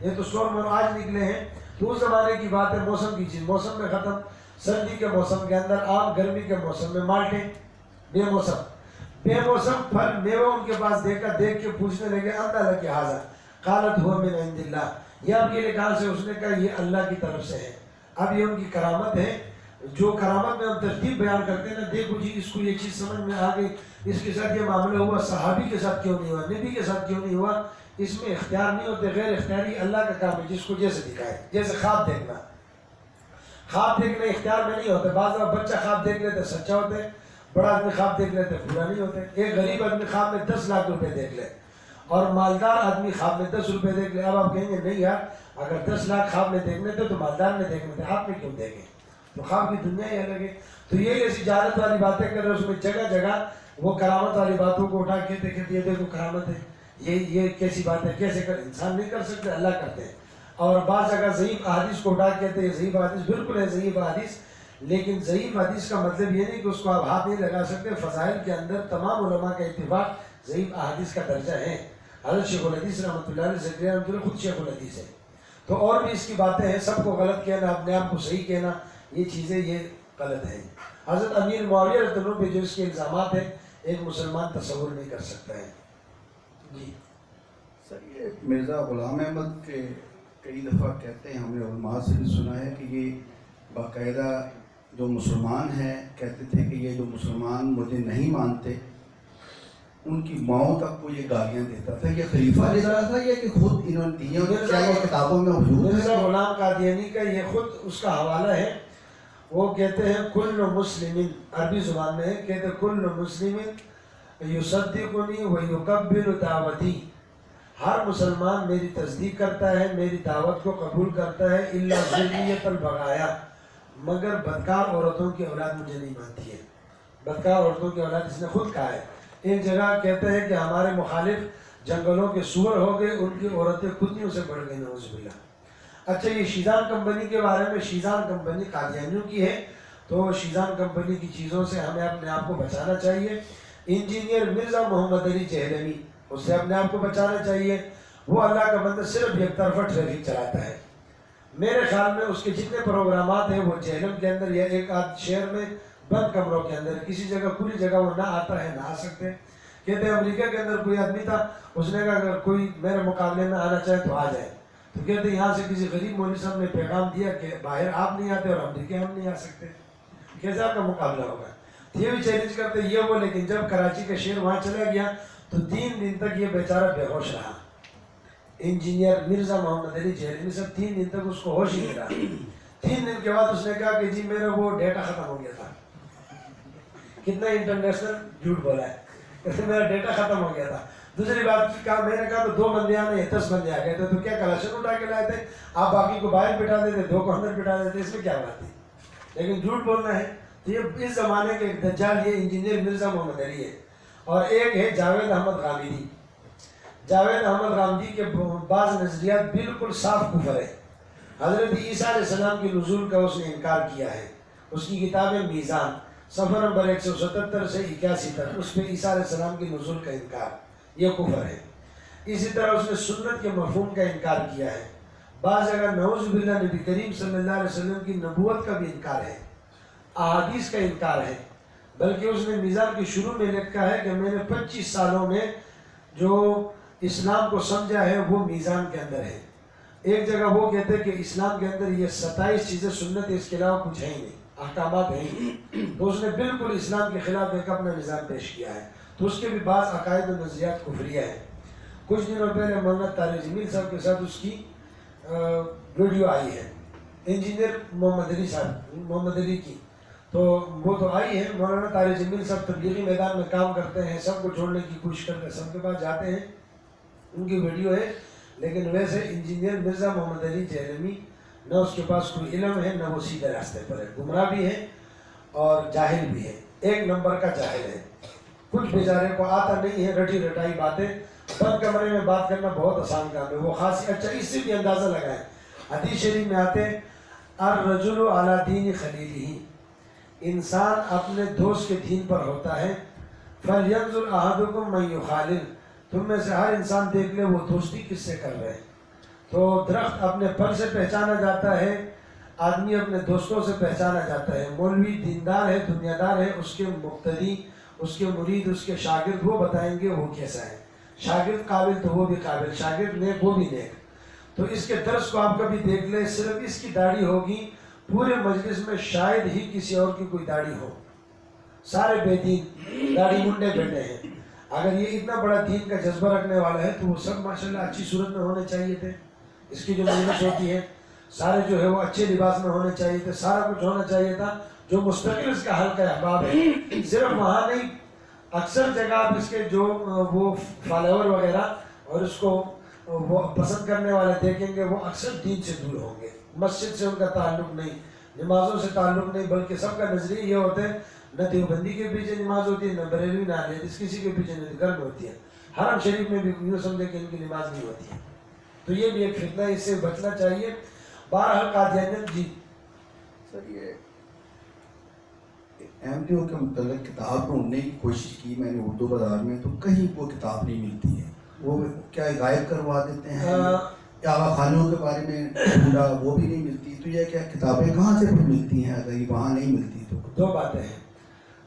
یہ تو سٹور میں آج نکلے ہیں, تو اس زمانے کی بات ہے, موسم کی چیز موسم میں ختم. سردی کے موسم کے اندر آم, گرمی کے موسم میں مالٹے, بے موسم پھل میوہ ان کے پاس دیکھا, دیکھ کے پوچھنے لگے انّا لکی ھذا, قالت ھو من عند اللہ, یہ آپ کے لیے کہاں سے. اس نے کہا یہ اللہ کی طرف سے ہے. اب یہ ان کی کرامت ہے, جو کرامت میں ہم ترتیب بیان کرتے ہیں نا, دیکھو جی اس کو یہ چیز سمجھ میں آ گئی, اس کے ساتھ یہ معاملہ ہوا, صحابی کے ساتھ کیوں نہیں ہوا, نبی کے ساتھ کیوں نہیں ہوا. اس میں اختیار نہیں ہوتے, غیر اختیاری اللہ کا کام ہے, جس کو جیسے دکھائے. جیسے خواب دیکھنا, خواب دیکھنا اختیار میں نہیں ہوتا. بعض بچہ خواب دیکھ لیتے سچا ہوتے, بڑا آدمی خواب دیکھ لیتے پورا نہیں ہوتے. ایک غریب آدمی خواب میں 10 لاکھ روپے دیکھ لے, اور مالدار آدمی خواب میں 10 روپے دیکھ لے. اب آپ کہیں گے نہیں یار, اگر 10 لاکھ خواب میں دیکھنے تھے تو مالدار نے دیکھنے تھے, آپ نے کیوں دیکھے. تو خواب کی دنیا ہی الگ ہے. تو یہ ایسی جہالت والی باتیں کر رہے, اس میں جگہ جگہ وہ کرامت والی باتوں کو اٹھا کے کہتے یہ دیکھو کرامت ہے, یہ کیسی بات ہے, کیسے کر, انسان نہیں کر سکتے, اللہ کرتے ہیں. اور بعض جگہ ضعیف احادیث کو اٹھا کے کہتے ہیں ضعیف احادیث, بالکل ہے ضعیف احادیث, لیکن ضعیف حدیث کا مطلب یہ نہیں کہ اس کو آپ ہاتھ نہیں لگا سکتے. فضائل کے اندر تمام علماء کا اتفاق ضعیف احادیث کا درجہ ہے. حضرت شیخ الحدیث رحمۃ اللہ علیہ, زکریا رحمۃ اللہ خود شیخ الحدیث ہے. تو اور بھی اس کی باتیں ہیں, سب کو غلط کہنا, اپنے آپ کو صحیح کہنا, یہ چیزیں یہ غلط ہیں. حضرت امیر معاویہ رضی اللہ عنہ پہ جو اس کے الزامات ہیں, ایک مسلمان تصور نہیں کر سکتا ہے. جی سر, یہ مرزا غلام احمد کے کئی دفعہ کہتے ہیں, ہم نے علماء سے بھی سنا ہے کہ یہ باقاعدہ جو مسلمان ہیں کہتے تھے کہ یہ جو مسلمان مجھے نہیں مانتے ان کی ماؤں تک کو یہ گالیاں دیتا تھا. یہ خلیفہ دے رہا تھا, یہ کہ خود انہوں نے دی, اور کیا یہ کتابوں میں موجود ہے. مرزا غلام قادیانی کا یہ خود اس کا حوالہ ہے. وہ کہتے ہیں کل مسلم, عربی زبان میں ہے, کہتے کل مسلم یصدقنی و یقبل دعوتی, ہر مسلمان میری تصدیق کرتا ہے, میری دعوت کو قبول کرتا ہے, الا ذریۃ البغایا, مگر بدکار عورتوں کی اولاد مجھے نہیں مانتی ہے. بدکار عورتوں کی اولاد اس نے خود کہا ہے. ایک جگہ کہتے ہیں کہ ہمارے مخالف جنگلوں کے سور ہو گئے, ان کی عورتیں کتنیوں سے بڑھ گئی, نعوذ باللہ. اچھا, یہ شیزان کمپنی کے بارے میں, شیزان کمپنی قادیانیوں کی ہے, تو شیزان کمپنی کی چیزوں سے ہمیں اپنے آپ کو بچانا چاہیے. انجینئر مرزا محمد علی جہلمی, اس سے اپنے آپ کو بچانا چاہیے. وہ اللہ کا بندہ صرف ایک طرفہ ٹریفک چلاتا ہے. میرے خیال میں اس کے جتنے پروگرامات ہیں وہ جہلم کے اندر یا ایک آدھ شہر میں بند کمروں کے اندر, کسی جگہ کھلی جگہ وہ نہ آتا ہے, نہ آ سکتے. کہتے ہیں امریکہ کے اندر کوئی آدمی تھا, اس نے کہا اگر کوئی میرے مقابلے میں آنا چاہے تو آ جائے. تو کہتے ہیں یہاں سے کسی غریب مولوی صاحب نے پیغام دیا کہ باہر آپ نہیں آتے اور امریکہ ہم نہیں آ سکتے, کیسے آپ کا مقابلہ ہوگا. یہ بھی چیلنج کرتے یہ وہ, لیکن جب کراچی کا شہر وہاں چلا گیا تو 3 دن تک یہ بیچارہ بے ہوش رہا. انجینئر مرزا محمد علی جہلمی صاحب 3 دن تک اس کو ہوش ہی نہیں رہا. 3 دن کے بعد اس نے کہا کہ جی میرا وہ ڈیٹا ختم ہو گیا تھا. کتنا انٹرنیشنل جھوٹ بولا ہے, میرا ڈیٹا ختم ہو گیا تھا. دوسری بات کی کہا, میں نے کہا تو 2 بندے آنے 10 بندے آ گئے تھے, تو کیا کلاشن اٹھا کے لائے تھے آپ, باقی کو باہر بٹھا دیتے, 2 کو اندر بٹھا دیتے, اس میں کیا بات تھی. لیکن جھوٹ بولنا ہے. تو یہ اس زمانے کے ایک دجال یہ انجینئر مرزا محمد علی ہے. اور ایک ہے جاوید احمد غامدی. جاوید احمد غامدی کے بعض نظریات بالکل صاف کفر ہے. حضرت عیسیٰ علیہ السلام کے نزول کا اس نے انکار کیا ہے. اس کی کتاب ہے میزان, صفحہ نمبر 177 سے 81 تک, اس پہ عیسیٰ علیہ السلام کے نزول کا انکار, یہ کفر ہے. اسی طرح اس نے سنت کے مفہوم کا انکار کیا ہے. بعض جگہ نعوذ باللہ نبی کریم صلی اللہ علیہ وسلم کی نبوت کا بھی انکار ہے, احادیث کا انکار ہے. بلکہ اس نے میزان کے شروع میں لکھا ہے کہ میں نے 25 سالوں میں جو اسلام کو سمجھا ہے وہ میزان کے اندر ہے. ایک جگہ وہ کہتے ہیں کہ اسلام کے اندر یہ 27 چیزیں سنت, اس کے علاوہ کچھ ہے ہی نہیں, احکامات ہیں ہی. تو اس نے بالکل اسلام کے خلاف ایک اپنا نظام پیش کیا ہے. تو اس کے بھی بعض عقائد و نظریات کفریہ ہیں. کچھ دنوں پہلے مولانا طارق جمیل صاحب کے ساتھ اس کی ویڈیو آئی ہے, انجینئر محمد علی صاحب, محمد علی کی. تو وہ تو آئی ہے. مولانا طارق جمیل صاحب تبلیغی میدان میں کام کرتے ہیں, سب کو چھوڑنے کی کوشش کرتے ہیں, سب کے پاس جاتے ہیں, ان کی ویڈیو ہے. لیکن ویسے انجینئر مرزا محمد علی جہلمی نہ اس کے پاس کوئی علم ہے, نہ وہ سیدھے راستے پر ہے, گمراہ بھی ہے اور جاہل بھی ہے, ایک نمبر کا جاہل ہے. کچھ بیچارے کو آتا نہیں ہے, رٹی رٹائی باتیں. بند کمرے میں بات کرنا بہت آسان کام ہے, وہ خاصی. اچھا اس سے بھی اندازہ لگائیں, حدیث شریف میں آتے الرجل علی دین خلیلہ, انسان اپنے دوست کے دین پر ہوتا ہے. فَلْيَنْظُرْ أَحَدُكُمْ مَنْ يُخَالِلْ, تم میں سے ہر انسان دیکھ لے وہ دوستی کس سے کر رہے ہیں. تو درخت اپنے پھل سے پہچانا جاتا ہے, آدمی اپنے دوستوں سے پہچانا جاتا ہے. مولوی دیندار ہے, دنیا دار ہے, اس کے مقتدی, اس کے مرید, اس کے شاگرد وہ بتائیں گے وہ کیسا ہے. شاگرد قابل تو وہ بھی قابل, شاگرد نیک وہ بھی نیک. تو اس کے درس کو آپ کبھی دیکھ لیں, صرف اس کی داڑھی ہوگی, پورے مجلس میں شاید ہی کسی اور کی کوئی داڑھی ہو. سارے بے دین داڑھی منڈے بیٹھے ہیں. اگر یہ اتنا بڑا دین کا جذبہ رکھنے والا ہے تو وہ سب ماشاءاللہ اچھی صورت میں ہونے چاہیے تھے. اس کی جو مجلس ہوتی ہے سارے جو ہے وہ اچھے لباس میں ہونے چاہیے تھے, سارا کچھ ہونا چاہیے تھا. جو مستقل اس کا حلقہ احباب ہے, صرف وہاں نہیں, اکثر جگہ آپ اس کے جو وہ فالوور وغیرہ اور اس کو وہ پسند کرنے والے دیکھیں گے, وہ اکثر دین سے دور ہوں گے. مسجد سے ان کا تعلق نہیں, نمازوں سے تعلق نہیں, بلکہ سب کا نظریہ یہ ہوتا ہے نہ دیوبندی کے پیچھے نماز ہوتی ہے, نہ بریلوی, نہ حدیث کسی کے پیچھے نہیں, گھر میں ہوتی ہے. حرم شریف میں بھی یوں سمجھے کہ ان کی نماز نہیں ہوتی ہے. تو یہ بھی ایک فتنہ ہے, اس سے بچنا چاہیے. بہرحال قادیانیت جی سر یہ MTO کے متعلق کتاب ڈھونڈنے کی کوشش کی میں نے اردو بازار میں, تو کہیں وہ کتاب نہیں ملتی ہے. وہ کیا غائب کروا دیتے ہیں, یا آغا خانوں کے بارے میں ڈھونڈا وہ بھی نہیں ملتی. تو یہ کیا کتابیں کہاں سے پھر ملتی ہیں اگر یہ وہاں نہیں ملتی تو؟ دو باتیں ہیں,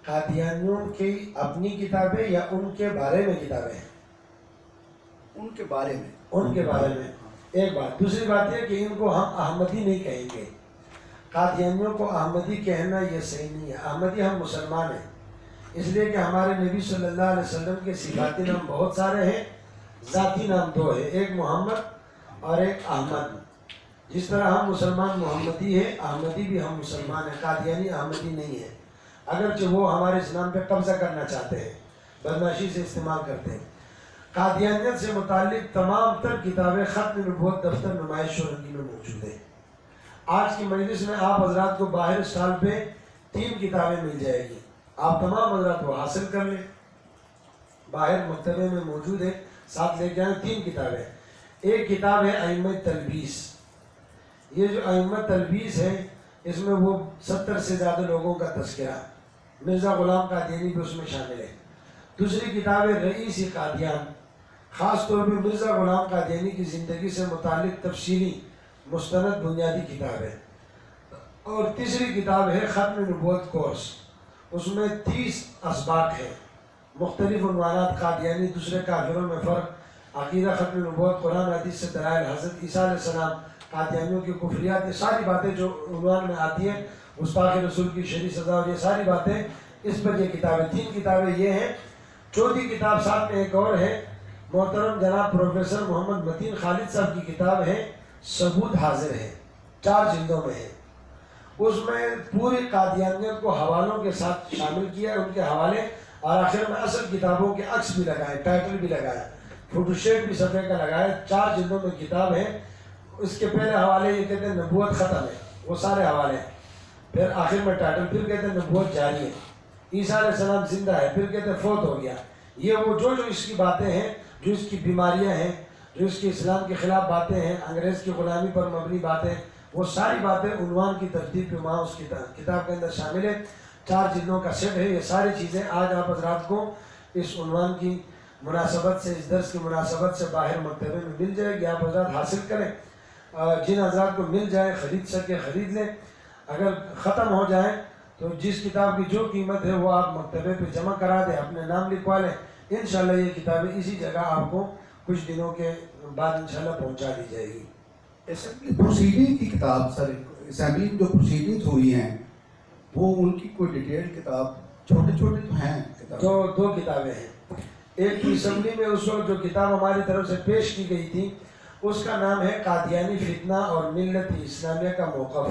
قادیانیوں کی اپنی کتابیں یا ان کے بارے میں کتابیں ہیں؟ ان کے بارے میں. ان کے بارے میں ایک بات. دوسری بات یہ کہ ان کو ہم احمدی نہیں کہیں گے. قادیانیوں کو احمدی کہنا یہ صحیح نہیں ہے. احمدی ہم مسلمان ہیں, اس لیے کہ ہمارے نبی صلی اللہ علیہ وسلم کے صفاتی نام بہت سارے ہیں, ذاتی نام دو ہے, ایک محمد اور ایک احمد. جس طرح ہم مسلمان محمدی ہیں, احمدی بھی ہم مسلمان ہیں. قادیانی احمدی نہیں ہے, اگرچہ وہ ہمارے اسلام پہ قبضہ کرنا چاہتے ہیں, بدمعاشی سے استعمال کرتے ہیں. قادیانیت سے متعلق تمام تر کتابیں ختم نبوت دفتر نمائش شورنگی میں موجود ہیں. آج کی مجلس میں آپ حضرات کو باہر اسٹال پہ 3 کتابیں مل جائے گی, آپ تمام حضرات کو حاصل کر لیں. باہر مکتبے میں موجود ہے, ساتھ لے کے آئیں. 3 کتابیں. ایک کتاب ہے ائمہ تلبیس. یہ جو ائمہ تلبیس ہے اس میں وہ 70 سے زیادہ لوگوں کا تذکرہ, مرزا غلام قادیانی بھی اس میں شامل ہے. دوسری کتاب ہے رئیس قادیان, خاص طور پہ مرزا غلام قادیانی کی زندگی سے متعلق تفصیلی مستند بنیادی کتاب ہے. اور تیسری کتاب ہے ختم نبوت کورس, اس میں 30 اسباق ہیں, مختلف عنوانات, قادیانی, دوسرے کافروں میں فرق, عقیدہ ختم نبوت, قرآن حدیث سے دلائل, حضرت عیسیٰ علیہ السلام, قادیانیوں کی کفریات, یہ ساری باتیں جو عنوان میں آتی ہیں, گستاخ رسول کی شرعی سزا, اور یہ ساری باتیں اس پر یہ کتابیں. 3 کتابیں یہ ہیں. چوتھی کتاب ساتھ میں ایک اور ہے, محترم جناب پروفیسر محمد متین خالد صاحب کی کتاب ہے ثبوت حاضر ہے, 4 جلدوں میں ہے. اس میں پوری قادیانیت کو حوالوں کے ساتھ شامل کیا ہے, ان کے حوالے, اور آخر میں اصل کتابوں کے عکس بھی لگائے, ٹائٹل بھی لگایا, فوٹو شیٹ بھی صفحے کا لگایا. 4 جلدوں میں کتاب ہے. اس کے پہلے حوالے یہ کہتے ہیں نبوت ختم ہے, وہ سارے حوالے ہیں. پھر آخر میں ٹائٹل, پھر کہتے ہیں نبوت جاری ہے, عیسیٰ علیہ السلام زندہ ہے, پھر کہتے ہیں فوت ہو گیا. یہ وہ جو اس کی باتیں ہیں, جو اس کی بیماریاں ہیں, جو اس کی اسلام کے خلاف باتیں ہیں, انگریز کی غلامی پر مبنی باتیں, وہ ساری باتیں عنوان کی ترتیب پہ وہاں اس کتاب کے اندر شامل ہے. 4 جلدوں کا سیٹ ہے. یہ ساری چیزیں آج آپ حضرات کو اس عنوان کی مناسبت سے, اس درس کی مناسبت سے باہر مکتبے میں مل جائے گی. آپ حضرات حاصل کریں, جن حضرات کو مل جائے, خرید سکے خرید لیں. اگر ختم ہو جائیں تو جس کتاب کی جو قیمت ہے وہ آپ مکتبے پہ جمع کرا دیں, اپنے نام لکھوا لیں. انشاءاللہ یہ کتابیں اسی جگہ آپ کو کچھ دنوں کے بعد انشاءاللہ پہنچا دی جائے گی. اسمبلی پروسیڈنگ کی کتاب سر, اسمبلی جو پروسیڈنگز ہوئی ہیں وہ ان کی کوئی ڈیٹیل کتاب, چھوٹے چھوٹے تو ہیں کتاب. 2 کتابیں ہیں. ایک اسمبلی میں اس وقت جو کتاب ہماری طرف سے پیش کی گئی تھی اس کا نام ہے قادیانی فتنہ اور ملت اسلامیہ کا موقف.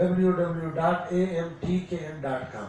www.amtkn.com।